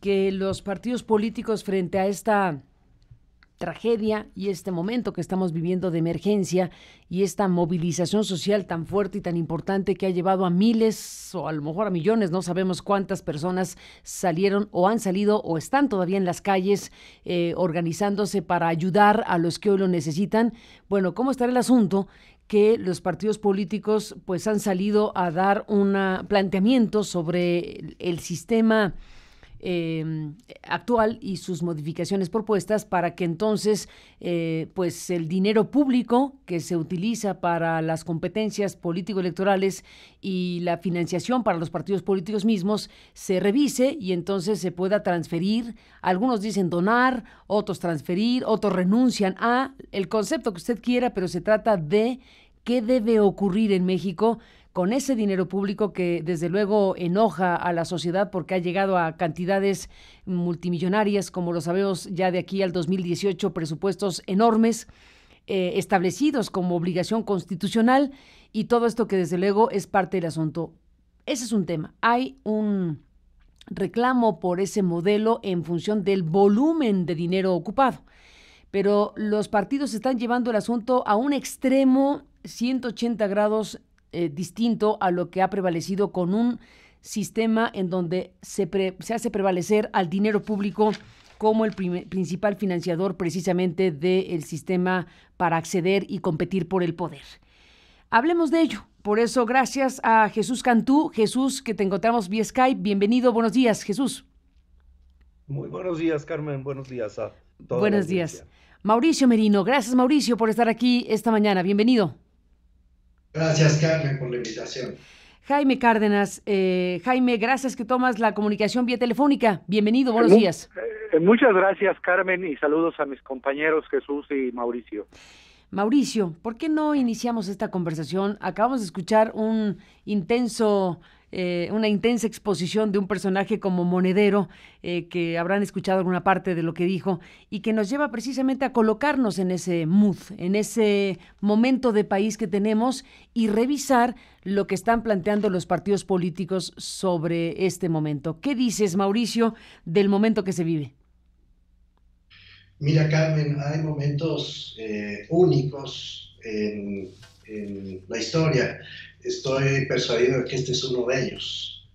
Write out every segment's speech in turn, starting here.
que los partidos políticos frente a esta tragedia y este momento que estamos viviendo de emergencia y esta movilización social tan fuerte y tan importante que ha llevado a miles o a lo mejor a millones, no sabemos cuántas personas salieron o han salido o están todavía en las calles organizándose para ayudar a los que hoy lo necesitan. Bueno, ¿cómo estará el asunto? Que los partidos políticos pues han salido a dar un planteamiento sobre el sistema actual y sus modificaciones propuestas para que entonces pues el dinero público que se utiliza para las competencias político-electorales y la financiación para los partidos políticos mismos se revise y entonces se pueda transferir. Algunos dicen donar, otros transferir, otros renuncian a el concepto que usted quiera, pero se trata de qué debe ocurrir en México con ese dinero público que desde luego enoja a la sociedad porque ha llegado a cantidades multimillonarias, como lo sabemos ya de aquí al 2018, presupuestos enormes establecidos como obligación constitucional y todo esto que desde luego es parte del asunto. Ese es un tema. Hay un reclamo por ese modelo en función del volumen de dinero ocupado, pero los partidos están llevando el asunto a un extremo 180 grados distinto a lo que ha prevalecido con un sistema en donde se hace prevalecer al dinero público como el principal financiador precisamente del sistema para acceder y competir por el poder. Hablemos de ello. Por eso, gracias a Jesús Cantú. Jesús, que te encontramos vía Skype. Bienvenido. Buenos días, Jesús. Muy buenos días, Carmen. Buenos días a toda la Buenos días. audiencia. Mauricio Merino. Gracias, Mauricio, por estar aquí esta mañana. Bienvenido. Gracias, Carmen, por la invitación. Jaime Cárdenas. Jaime, gracias que tomas la comunicación vía telefónica. Bienvenido, buenos días. Muchas gracias, Carmen, y saludos a mis compañeros Jesús y Mauricio. Mauricio, ¿por qué no iniciamos esta conversación? Acabamos de escuchar una intensa exposición de un personaje como Monedero, que habrán escuchado alguna parte de lo que dijo, y que nos lleva precisamente a colocarnos en ese mood, en ese momento de país que tenemos y revisar lo que están planteando los partidos políticos sobre este momento. ¿Qué dices, Mauricio, del momento que se vive? Mira, Carmen, hay momentos únicos en la historia. Estoy persuadido de que este es uno de ellos.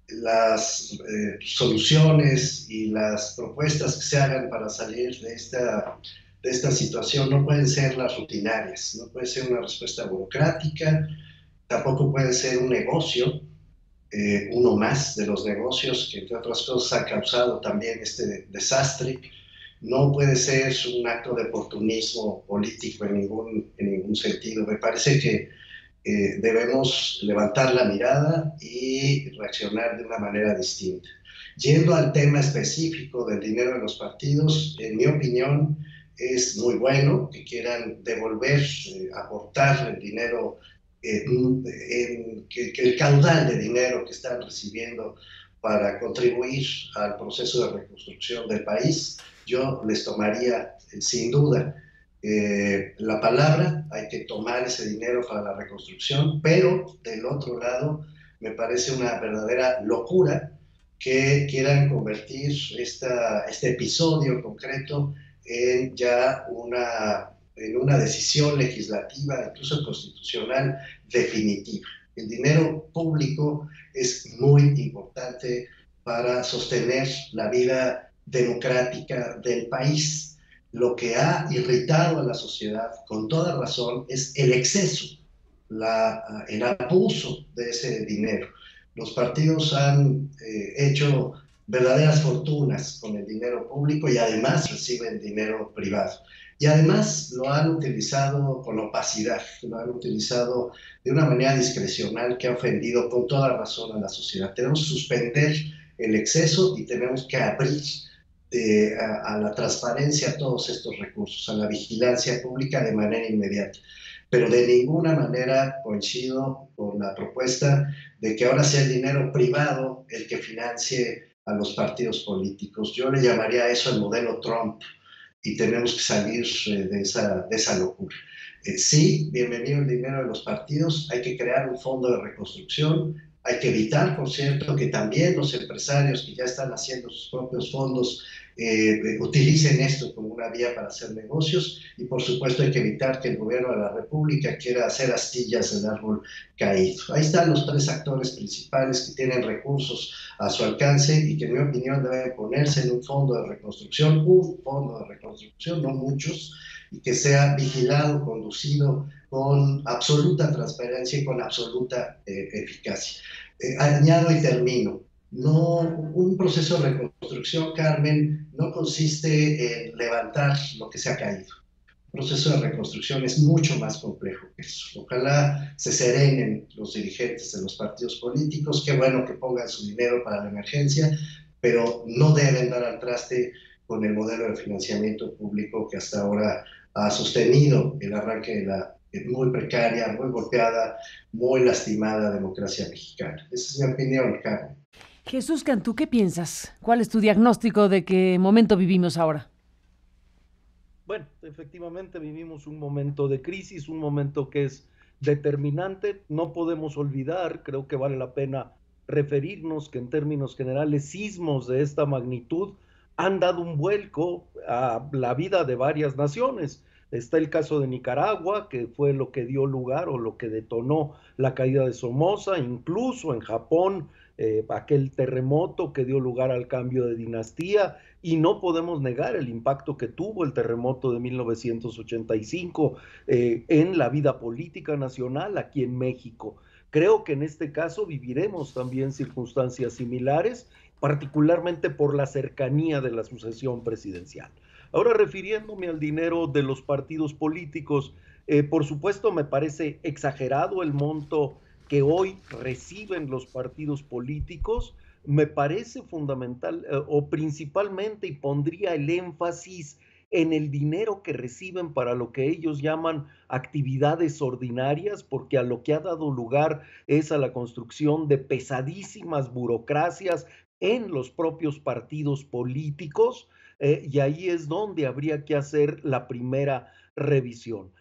Las soluciones y las propuestas que se hagan para salir de esta situación no pueden ser las rutinarias, no puede ser una respuesta burocrática, tampoco puede ser un negocio, uno más de los negocios que, entre otras cosas, ha causado también este desastre. No puede ser un acto de oportunismo político en ningún sentido. Me parece que debemos levantar la mirada y reaccionar de una manera distinta. Yendo al tema específico del dinero de los partidos, en mi opinión, es muy bueno que quieran devolver, aportar el dinero, que el caudal de dinero que están recibiendo para contribuir al proceso de reconstrucción del país. Yo les tomaría, sin duda, la palabra. Hay que tomar ese dinero para la reconstrucción, pero del otro lado me parece una verdadera locura que quieran convertir este episodio concreto en ya en una decisión legislativa, incluso constitucional, definitiva. El dinero público es muy importante para sostener la vida democrática del país. Lo que ha irritado a la sociedad, con toda razón, es el exceso, el abuso de ese dinero. Los partidos han hecho verdaderas fortunas con el dinero público y además reciben dinero privado. Y además lo han utilizado con opacidad, lo han utilizado de una manera discrecional que ha ofendido con toda razón a la sociedad. Tenemos que suspender el exceso y tenemos que abrir a la transparencia a todos estos recursos, a la vigilancia pública de manera inmediata. Pero de ninguna manera coincido con la propuesta de que ahora sea el dinero privado el que financie a los partidos políticos. Yo le llamaría a eso el modelo Trump y tenemos que salir de esa locura. Sí, bienvenido el dinero de los partidos, hay que crear un fondo de reconstrucción, Hay que evitar, por cierto, que también los empresarios que ya están haciendo sus propios fondos utilicen esto como una vía para hacer negocios, y por supuesto hay que evitar que el gobierno de la República quiera hacer astillas del árbol caído. Ahí están los tres actores principales que tienen recursos a su alcance y que en mi opinión deben ponerse en un fondo de reconstrucción, no muchos, y que sea vigilado, conducido con absoluta transparencia y con absoluta eficacia. Añado y termino. No, un proceso de reconstrucción, Carmen, no consiste en levantar lo que se ha caído. El proceso de reconstrucción es mucho más complejo que eso. Ojalá se serenen los dirigentes de los partidos políticos, qué bueno que pongan su dinero para la emergencia, pero no deben dar al traste con el modelo de financiamiento público que hasta ahora ha sostenido el arranque de la muy precaria, muy golpeada, muy lastimada democracia mexicana. Esa es mi opinión, Carmen. Jesús Cantú, ¿qué piensas? ¿Cuál es tu diagnóstico de qué momento vivimos ahora? Bueno, efectivamente vivimos un momento de crisis, un momento que es determinante. No podemos olvidar, creo que vale la pena referirnos que en términos generales sismos de esta magnitud han dado un vuelco a la vida de varias naciones. Está el caso de Nicaragua, que fue lo que dio lugar o lo que detonó la caída de Somoza, incluso en Japón, aquel terremoto que dio lugar al cambio de dinastía, y no podemos negar el impacto que tuvo el terremoto de 1985 en la vida política nacional aquí en México. Creo que en este caso viviremos también circunstancias similares, particularmente por la cercanía de la sucesión presidencial. Ahora, refiriéndome al dinero de los partidos políticos, por supuesto me parece exagerado el monto que hoy reciben los partidos políticos. Me parece fundamental o principalmente, y pondría el énfasis en el dinero que reciben para lo que ellos llaman actividades ordinarias, porque a lo que ha dado lugar es a la construcción de pesadísimas burocracias en los propios partidos políticos, y ahí es donde habría que hacer la primera revisión.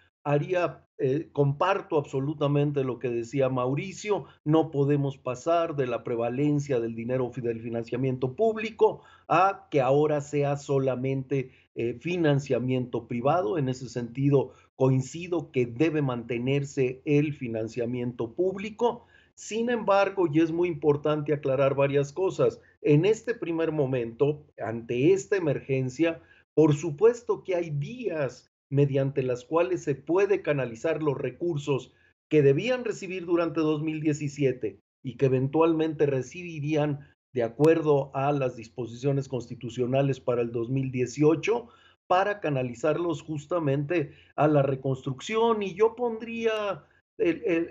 Comparto absolutamente lo que decía Mauricio, no podemos pasar de la prevalencia del dinero del financiamiento público a que ahora sea solamente financiamiento privado. En ese sentido, coincido que debe mantenerse el financiamiento público. Sin embargo, y es muy importante aclarar varias cosas, en este primer momento, ante esta emergencia, por supuesto que hay vías mediante las cuales se puede canalizar los recursos que debían recibir durante 2017 y que eventualmente recibirían de acuerdo a las disposiciones constitucionales para el 2018, para canalizarlos justamente a la reconstrucción. Y yo pondría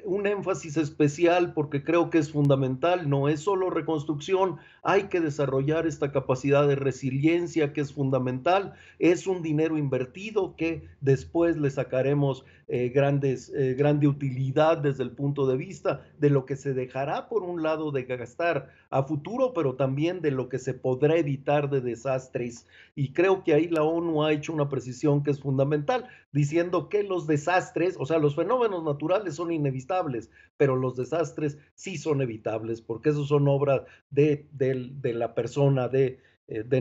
un énfasis especial porque creo que es fundamental. No es solo reconstrucción, hay que desarrollar esta capacidad de resiliencia que es fundamental. Es un dinero invertido que después le sacaremos grande utilidad desde el punto de vista de lo que se dejará por un lado de gastar a futuro, pero también de lo que se podrá evitar de desastres. Y creo que ahí la ONU ha hecho una precisión que es fundamental, diciendo que los desastres, o sea, los fenómenos naturales son inevitables, pero los desastres sí son evitables, porque esos son obras de la persona, de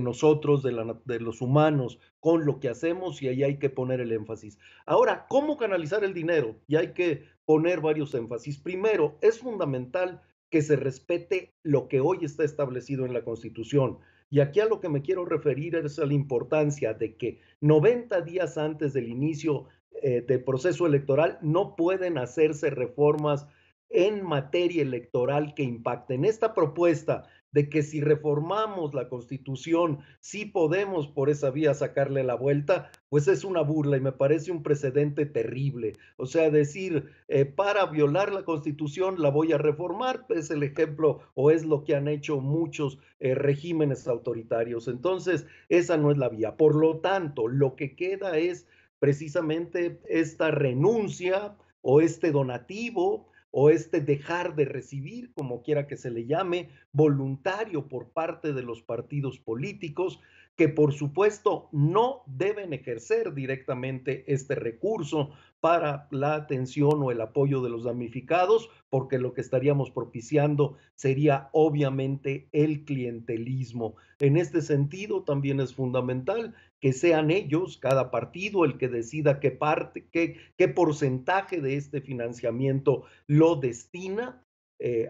nosotros, de los humanos, con lo que hacemos, y ahí hay que poner el énfasis. Ahora, ¿cómo canalizar el dinero? Y hay que poner varios énfasis. Primero, es fundamental que se respete lo que hoy está establecido en la Constitución. Y aquí a lo que me quiero referir es a la importancia de que 90 días antes del inicio del proceso electoral no pueden hacerse reformas en materia electoral que impacten. Esta propuesta de que si reformamos la Constitución, sí podemos por esa vía sacarle la vuelta, pues es una burla y me parece un precedente terrible. O sea, decir, para violar la Constitución la voy a reformar, es el ejemplo o es lo que han hecho muchos regímenes autoritarios. Entonces, esa no es la vía. Por lo tanto, lo que queda es precisamente esta renuncia o este donativo o este dejar de recibir, como quiera que se le llame, voluntario por parte de los partidos políticos, que por supuesto no deben ejercer directamente este recurso para la atención o el apoyo de los damnificados, porque lo que estaríamos propiciando sería obviamente el clientelismo. En este sentido, también es fundamental que sean ellos, cada partido, el que decida qué parte, qué porcentaje de este financiamiento lo destina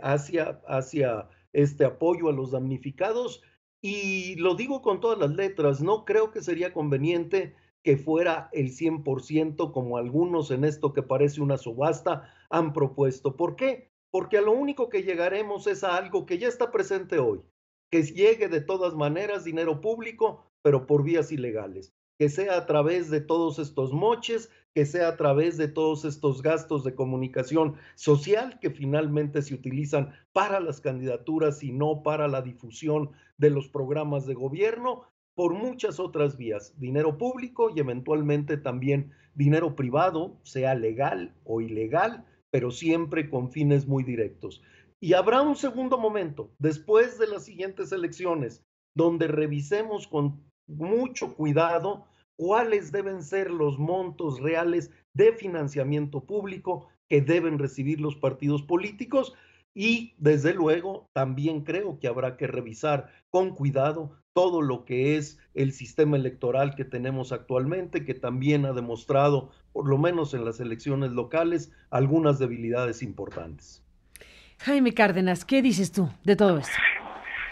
hacia este apoyo a los damnificados. Y lo digo con todas las letras, no creo que sería conveniente que fuera el 100% como algunos en esto que parece una subasta han propuesto. ¿Por qué? Porque a lo único que llegaremos es a algo que ya está presente hoy, que llegue de todas maneras dinero público, pero por vías ilegales, que sea a través de todos estos moches, que sea a través de todos estos gastos de comunicación social que finalmente se utilizan para las candidaturas y no para la difusión de los programas de gobierno, por muchas otras vías, dinero público y eventualmente también dinero privado, sea legal o ilegal, pero siempre con fines muy directos. Y habrá un segundo momento, después de las siguientes elecciones, donde revisemos con mucho cuidado cuáles deben ser los montos reales de financiamiento público que deben recibir los partidos políticos. Y desde luego también creo que habrá que revisar con cuidado todo lo que es el sistema electoral que tenemos actualmente, que también ha demostrado, por lo menos en las elecciones locales, algunas debilidades importantes. Jaime Cárdenas, ¿qué dices tú de todo esto?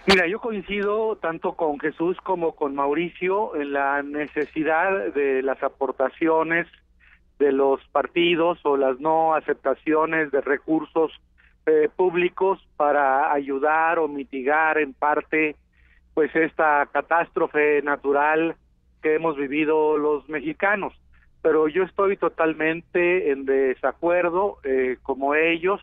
Mira, yo coincido tanto con Jesús como con Mauricio en la necesidad de las aportaciones de los partidos o las no aceptaciones de recursos públicos para ayudar o mitigar en parte pues esta catástrofe natural que hemos vivido los mexicanos. Pero yo estoy totalmente en desacuerdo, como ellos,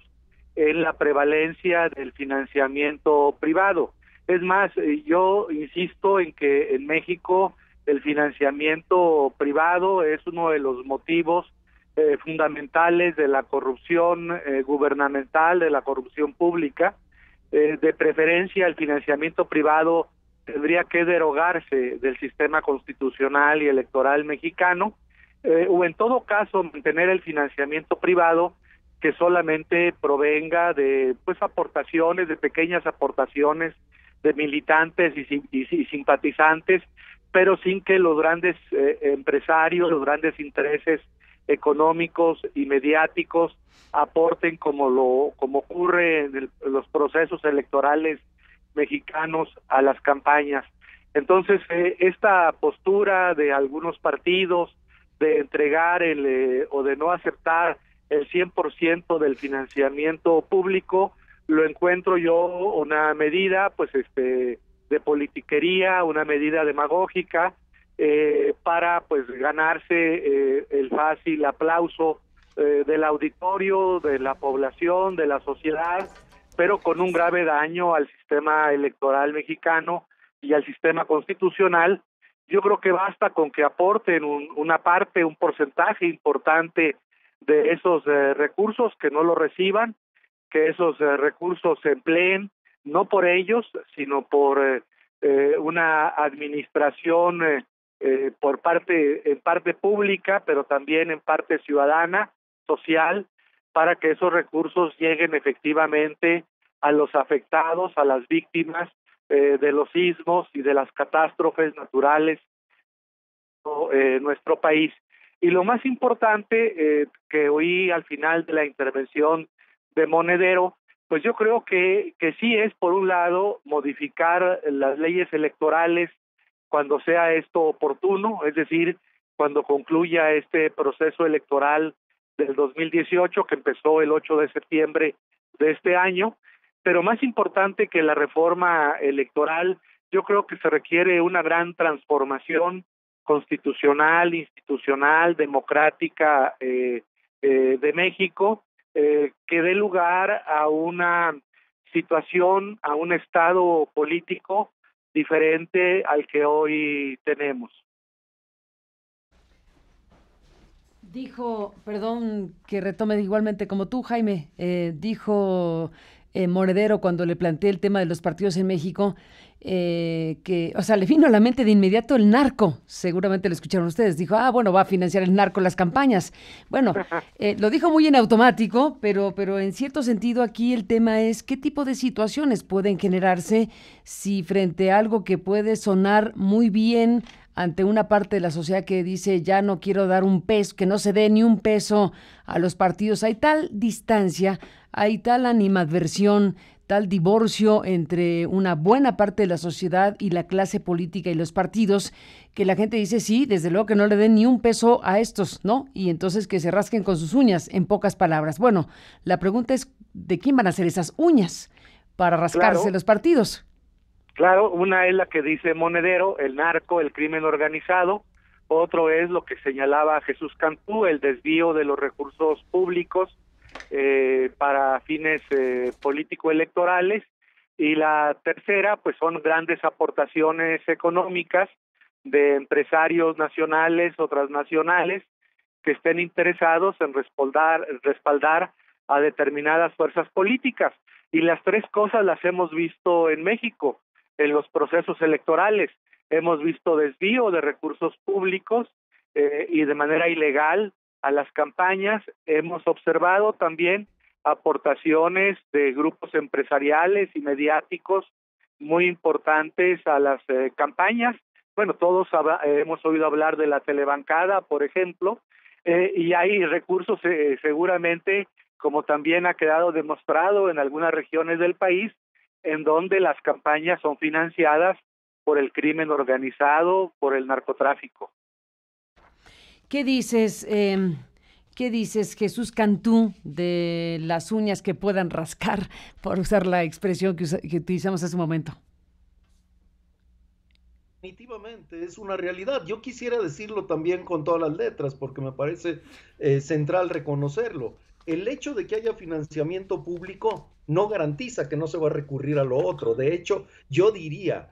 en la prevalencia del financiamiento privado. Es más, yo insisto en que en México el financiamiento privado es uno de los motivos fundamentales de la corrupción gubernamental, de la corrupción pública. De preferencia, el financiamiento privado tendría que derogarse del sistema constitucional y electoral mexicano, o en todo caso mantener el financiamiento privado que solamente provenga de pues aportaciones, de pequeñas aportaciones de militantes y simpatizantes, pero sin que los grandes empresarios, los grandes intereses económicos y mediáticos aporten como ocurre en los procesos electorales mexicanos a las campañas. Entonces, esta postura de algunos partidos de entregar o de no aceptar el 100% del financiamiento público, lo encuentro yo una medida pues de politiquería, una medida demagógica para pues ganarse el fácil aplauso del auditorio, de la población, de la sociedad, pero con un grave daño al sistema electoral mexicano y al sistema constitucional. Yo creo que basta con que aporten una parte, un porcentaje importante de esos recursos, que no lo reciban, que esos recursos se empleen no por ellos, sino por una administración en parte pública, pero también en parte ciudadana, social, para que esos recursos lleguen efectivamente a los afectados, a las víctimas de los sismos y de las catástrofes naturales en nuestro país. Y lo más importante que oí al final de la intervención de Monedero, pues yo creo que sí es, por un lado, modificar las leyes electorales cuando sea esto oportuno, es decir, cuando concluya este proceso electoral del 2018, que empezó el 8 de septiembre de este año. Pero más importante que la reforma electoral, yo creo que se requiere una gran transformación constitucional, institucional, democrática de México, que dé lugar a una situación, a un estado político diferente al que hoy tenemos. Dijo, perdón que retome igualmente como tú, Jaime, dijo Monedero cuando le planteé el tema de los partidos en México, que, o sea, le vino a la mente de inmediato el narco, seguramente lo escucharon ustedes, dijo, bueno, va a financiar el narco las campañas. Bueno, lo dijo muy en automático, pero en cierto sentido aquí el tema es qué tipo de situaciones pueden generarse si frente a algo que puede sonar muy bien ante una parte de la sociedad que dice ya no quiero dar un peso, que no se dé ni un peso a los partidos, hay tal distancia, hay tal animadversión, tal divorcio entre una buena parte de la sociedad y la clase política y los partidos, que la gente dice, sí, desde luego que no le den ni un peso a estos, ¿no? Y entonces que se rasquen con sus uñas, en pocas palabras. Bueno, la pregunta es, ¿de quién van a ser esas uñas para rascarse los partidos? Claro, una es la que dice Monedero, el narco, el crimen organizado. Otro es lo que señalaba Jesús Cantú, el desvío de los recursos públicos para fines político-electorales, y la tercera pues son grandes aportaciones económicas de empresarios nacionales o transnacionales que estén interesados en respaldar a determinadas fuerzas políticas, y las tres cosas las hemos visto en México en los procesos electorales. Hemos visto desvío de recursos públicos y de manera ilegal a las campañas. Hemos observado también aportaciones de grupos empresariales y mediáticos muy importantes a las campañas. Bueno, todos hemos oído hablar de la telebancada, por ejemplo, y hay recursos seguramente, como también ha quedado demostrado en algunas regiones del país, en donde las campañas son financiadas por el crimen organizado, por el narcotráfico. ¿Qué dices, Jesús Cantú, de las uñas que puedan rascar, por usar la expresión que utilizamos hace un momento? Definitivamente es una realidad. Yo quisiera decirlo también con todas las letras, porque me parece central reconocerlo. El hecho de que haya financiamiento público no garantiza que no se va a recurrir a lo otro. De hecho, yo diría,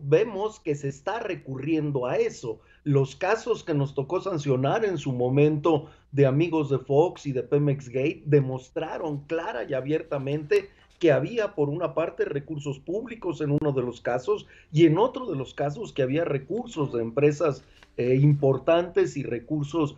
vemos que se está recurriendo a eso. Los casos que nos tocó sancionar en su momento de amigos de Fox y de Pemex Gate demostraron clara y abiertamente que había por una parte recursos públicos en uno de los casos y en otro de los casos que había recursos de empresas importantes y recursos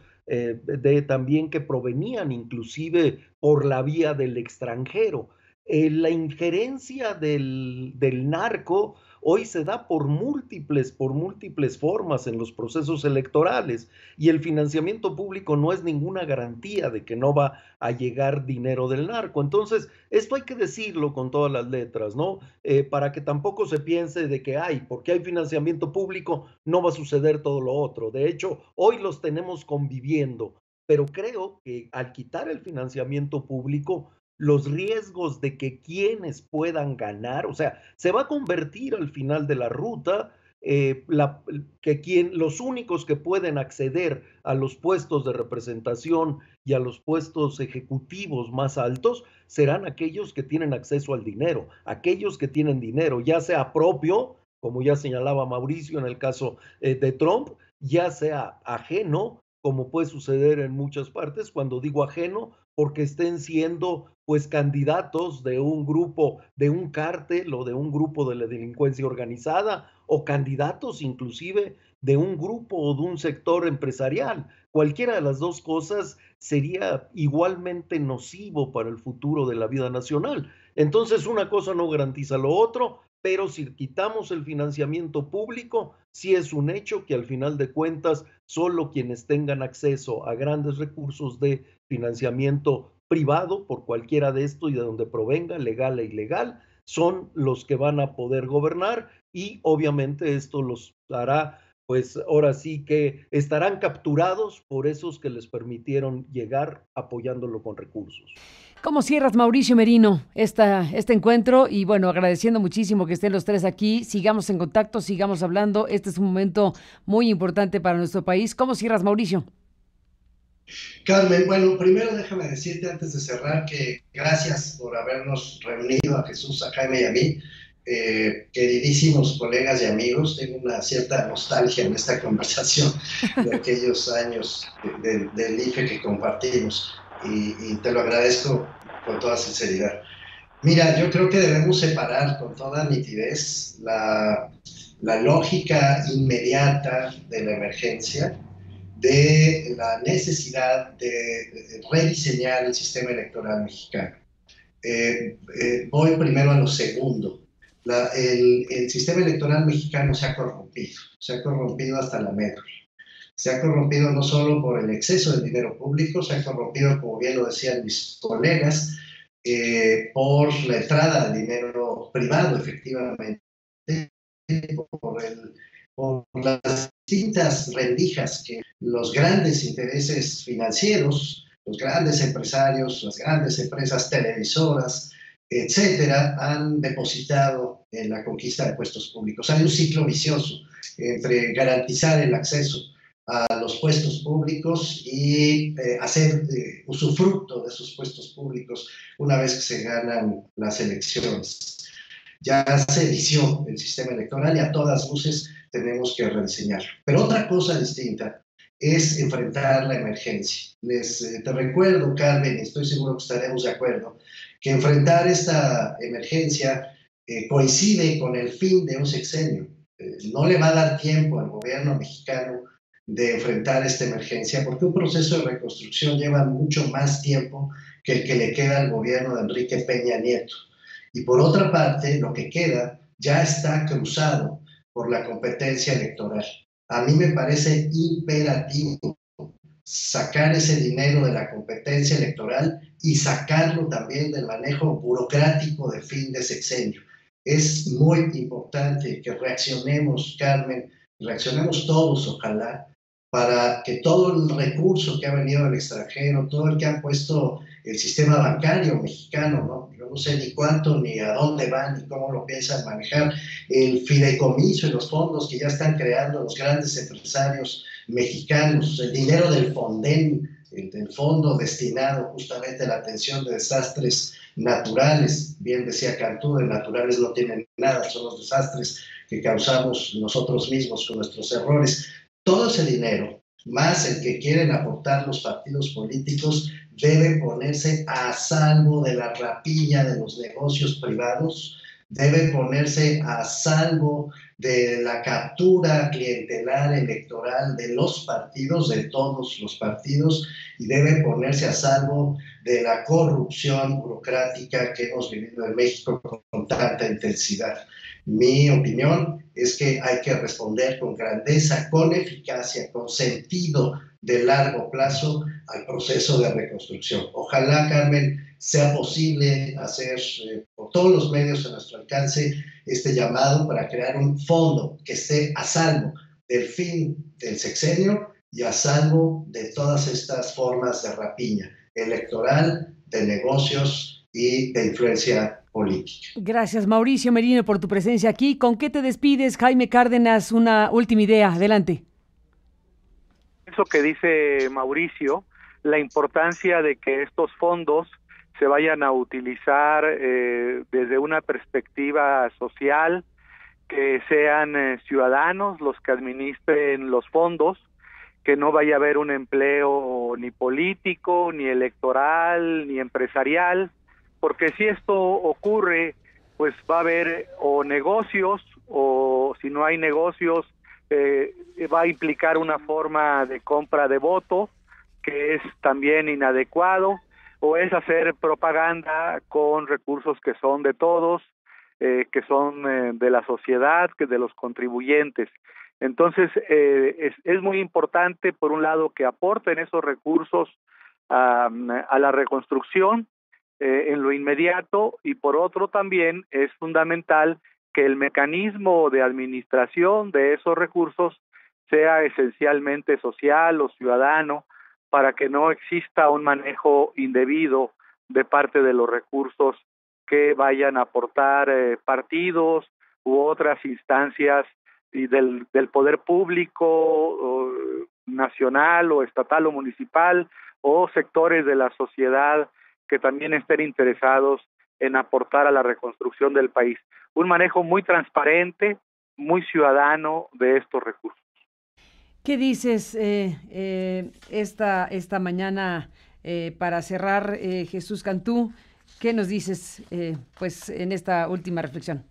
también que provenían inclusive por la vía del extranjero. La injerencia del narco hoy se da por múltiples formas en los procesos electorales, y el financiamiento público no es ninguna garantía de que no va a llegar dinero del narco. Entonces, esto hay que decirlo con todas las letras, ¿no? Para que tampoco se piense de que porque hay financiamiento público no va a suceder todo lo otro. De hecho, hoy los tenemos conviviendo, pero creo que al quitar el financiamiento público, los riesgos de que quienes puedan ganar, o sea, se va a convertir al final de la ruta, los únicos que pueden acceder a los puestos de representación y a los puestos ejecutivos más altos serán aquellos que tienen acceso al dinero, aquellos que tienen dinero, ya sea propio, como ya señalaba Mauricio en el caso de Trump, ya sea ajeno, como puede suceder en muchas partes. Cuando digo ajeno, porque estén siendo pues candidatos de un grupo, de un cártel o de un grupo de la delincuencia organizada, o candidatos inclusive de un grupo o de un sector empresarial. Cualquiera de las dos cosas sería igualmente nocivo para el futuro de la vida nacional. Entonces, una cosa no garantiza lo otro, pero si quitamos el financiamiento público, sí es un hecho que al final de cuentas solo quienes tengan acceso a grandes recursos de financiamiento privado por cualquiera de esto y de donde provenga, legal e ilegal, son los que van a poder gobernar, y obviamente esto los hará, pues ahora sí que estarán capturados por esos que les permitieron llegar apoyándolo con recursos. ¿Cómo cierras, Mauricio Merino, este encuentro? Y bueno, agradeciendo muchísimo que estén los tres aquí. Sigamos en contacto, sigamos hablando. Este es un momento muy importante para nuestro país. ¿Cómo cierras, Mauricio? Carmen, bueno, primero déjame decirte antes de cerrar que gracias por habernos reunido a Jesús, a Jaime y a mí. Queridísimos colegas y amigos, tengo una cierta nostalgia en esta conversación de aquellos años del IFE que compartimos, y te lo agradezco con toda sinceridad. Mira, yo creo que debemos separar con toda nitidez la lógica inmediata de la emergencia de la necesidad de rediseñar el sistema electoral mexicano. Voy primero a lo segundo. El sistema electoral mexicano se ha corrompido hasta la médula. Se ha corrompido no solo por el exceso de dinero público, se ha corrompido, como bien lo decían mis colegas, por la entrada de dinero privado, efectivamente, por, por las distintas rendijas que los grandes intereses financieros, los grandes empresarios, las grandes empresas televisoras, etcétera, han depositado en la conquista de puestos públicos. Hay un ciclo vicioso entre garantizar el acceso a los puestos públicos y hacer usufructo de esos puestos públicos una vez que se ganan las elecciones. Ya se vició el sistema electoral y a todas luces tenemos que rediseñarlo. Pero otra cosa distinta es enfrentar la emergencia. Te recuerdo, Carmen, y estoy seguro que estaremos de acuerdo, que enfrentar esta emergencia coincide con el fin de un sexenio. No le va a dar tiempo al gobierno mexicano de enfrentar esta emergencia, porque un proceso de reconstrucción lleva mucho más tiempo que el que le queda al gobierno de Enrique Peña Nieto. Y por otra parte, lo que queda ya está cruzado por la competencia electoral. A mí me parece imperativo sacar ese dinero de la competencia electoral y sacarlo también del manejo burocrático de fin de sexenio. Es muy importante que reaccionemos, Carmen, reaccionemos todos, ojalá, para que todo el recurso que ha venido del extranjero, todo el que ha puesto el sistema bancario mexicano, ¿no? Yo no sé ni cuánto, ni a dónde van, ni cómo lo piensan manejar, el fideicomiso y los fondos que ya están creando los grandes empresarios mexicanos, el dinero del Fonden, el fondo destinado justamente a la atención de desastres naturales. Bien decía Cantú, de naturales no tienen nada, son los desastres que causamos nosotros mismos con nuestros errores. Todo ese dinero, más el que quieren aportar los partidos políticos, debe ponerse a salvo de la rapiña de los negocios privados, debe ponerse a salvo de la captura clientelar electoral de los partidos, de todos los partidos, y debe ponerse a salvo de la corrupción burocrática que hemos vivido en México con tanta intensidad. Mi opinión es que hay que responder con grandeza, con eficacia, con sentido de largo plazo al proceso de reconstrucción. Ojalá, Carmen, sea posible hacer por todos los medios a nuestro alcance este llamado para crear un fondo que esté a salvo del fin del sexenio y a salvo de todas estas formas de rapiña electoral, de negocios y de influencia política. Gracias, Mauricio Merino, por tu presencia aquí. ¿Con qué te despides, Jaime Cárdenas? Una última idea, adelante. Eso que dice Mauricio, la importancia de que estos fondos se vayan a utilizar desde una perspectiva social, que sean ciudadanos los que administren los fondos, que no vaya a haber un empleo ni político, ni electoral, ni empresarial, porque si esto ocurre, pues va a haber o negocios, o si no hay negocios, va a implicar una forma de compra de voto, que es también inadecuado, o es hacer propaganda con recursos que son de todos, que son de la sociedad, que de los contribuyentes. Entonces, es muy importante, por un lado, que aporten esos recursos a la reconstrucción en lo inmediato, y por otro también es fundamental que el mecanismo de administración de esos recursos sea esencialmente social o ciudadano, para que no exista un manejo indebido de parte de los recursos que vayan a aportar partidos u otras instancias y del poder público nacional o estatal o municipal, o sectores de la sociedad que también estén interesados en aportar a la reconstrucción del país. Un manejo muy transparente, muy ciudadano de estos recursos. ¿Qué dices esta mañana para cerrar, Jesús Cantú? ¿Qué nos dices pues en esta última reflexión?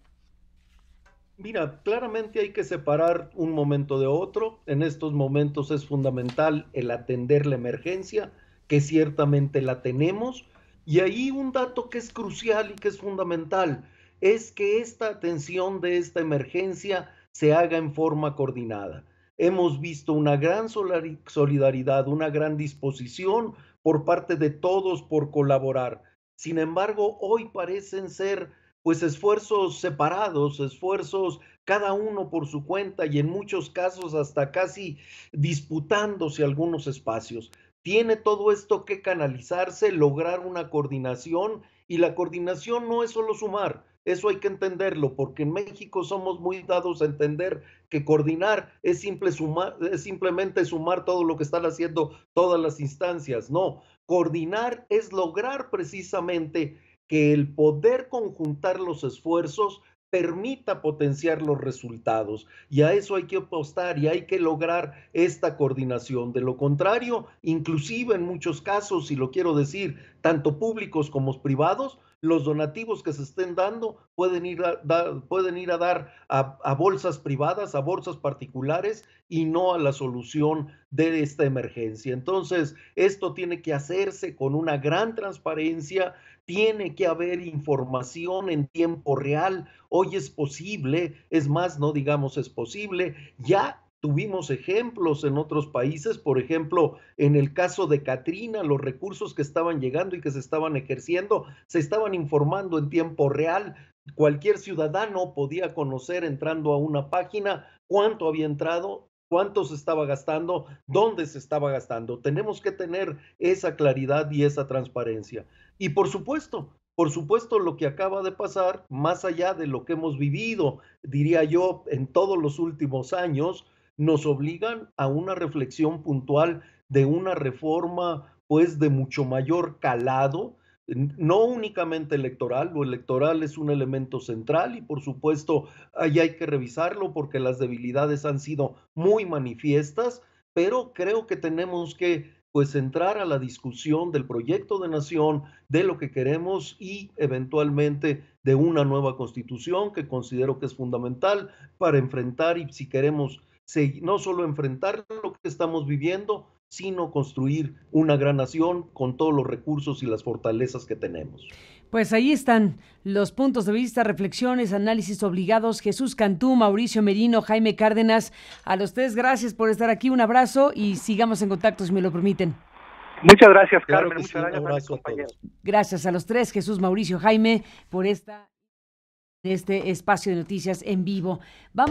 Mira, claramente hay que separar un momento de otro. En estos momentos es fundamental el atender la emergencia, que ciertamente la tenemos. Y ahí un dato que es crucial y que es fundamental es que esta atención de esta emergencia se haga en forma coordinada. Hemos visto una gran solidaridad, una gran disposición por parte de todos por colaborar. Sin embargo, hoy parecen ser pues esfuerzos separados, esfuerzos cada uno por su cuenta y en muchos casos hasta casi disputándose algunos espacios. Tiene todo esto que canalizarse, lograr una coordinación y la coordinación no es solo sumar, eso hay que entenderlo, porque en México somos muy dados a entender que coordinar es simplemente sumar todo lo que están haciendo todas las instancias. No, coordinar es lograr precisamente que el poder conjuntar los esfuerzos permita potenciar los resultados. Y a eso hay que apostar y hay que lograr esta coordinación. De lo contrario, inclusive en muchos casos, y lo quiero decir, tanto públicos como privados, los donativos que se estén dando pueden ir a dar a bolsas privadas, a bolsas particulares y no a la solución de esta emergencia. Entonces, esto tiene que hacerse con una gran transparencia, tiene que haber información en tiempo real. Hoy es posible, es más, no digamos es posible, ya tuvimos ejemplos en otros países, por ejemplo, en el caso de Katrina, los recursos que estaban llegando y que se estaban ejerciendo, se estaban informando en tiempo real. Cualquier ciudadano podía conocer entrando a una página cuánto había entrado, cuánto se estaba gastando, dónde se estaba gastando. Tenemos que tener esa claridad y esa transparencia. Y por supuesto, lo que acaba de pasar, más allá de lo que hemos vivido, diría yo, en todos los últimos años, nos obligan a una reflexión puntual de una reforma, pues, de mucho mayor calado, no únicamente electoral, lo electoral es un elemento central y por supuesto ahí hay que revisarlo porque las debilidades han sido muy manifiestas, pero creo que tenemos que pues entrar a la discusión del proyecto de nación, de lo que queremos y eventualmente de una nueva constitución que considero que es fundamental para enfrentar y si queremos no solo enfrentar lo que estamos viviendo, sino construir una gran nación con todos los recursos y las fortalezas que tenemos. Pues ahí están los puntos de vista, reflexiones, análisis obligados. Jesús Cantú, Mauricio Merino, Jaime Cárdenas, a los tres gracias por estar aquí, un abrazo y sigamos en contacto si me lo permiten. Muchas gracias, Carmen, Claro muchas sí, gracias un a mis abrazo compañeros. Gracias a los tres, Jesús, Mauricio, Jaime, por este espacio de noticias en vivo. Vamos